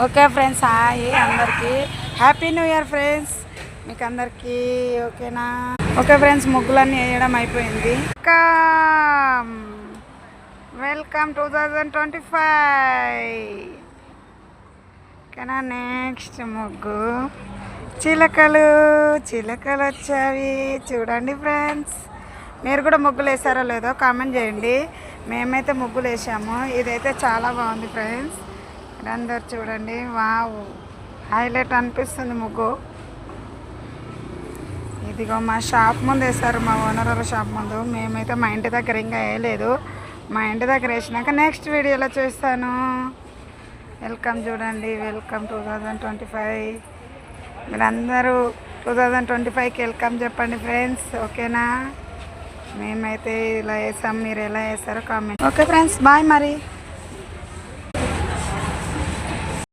Okay friends, hi అందరికీ, happy new year friends మీకు అందరికీ. ఓకేనా? ఓకే ఫ్రెండ్స్, ముగ్గులన్నీ వేయడం అయిపోయింది. వెల్కమ్ 2025. ఓకేనా? నెక్స్ట్ ముగ్గు చిలకలు వచ్చావి చూడండి ఫ్రెండ్స్. మీరు కూడా ముగ్గులు వేసారో లేదో కామెంట్ చేయండి. మేమైతే ముగ్గులు వేసాము. ఇదైతే చాలా బాగుంది ఫ్రెండ్స్. అందరు చూడండి, వావ్, హైలైట్ అనిపిస్తుంది ముగ్గు. ఇదిగో మా షాప్ ముందు వేస్తారు, మా ఓనర్ వాళ్ళ షాప్ ముందు. మేమైతే మా ఇంటి దగ్గర ఇంకా వేయలేదు. మా ఇంటి దగ్గర వేసినాక నెక్స్ట్ వీడియోలో చూస్తాను. వెల్కమ్ చూడండి, వెల్కమ్ 2025. మీరందరూ 2025కి వెల్కమ్ చెప్పండి ఫ్రెండ్స్. ఓకేనా? మేమైతే ఇలా వేసాం, మీరు ఎలా వేస్తారో కామెంట్. ఓకే ఫ్రెండ్స్, బాయ్ మరి.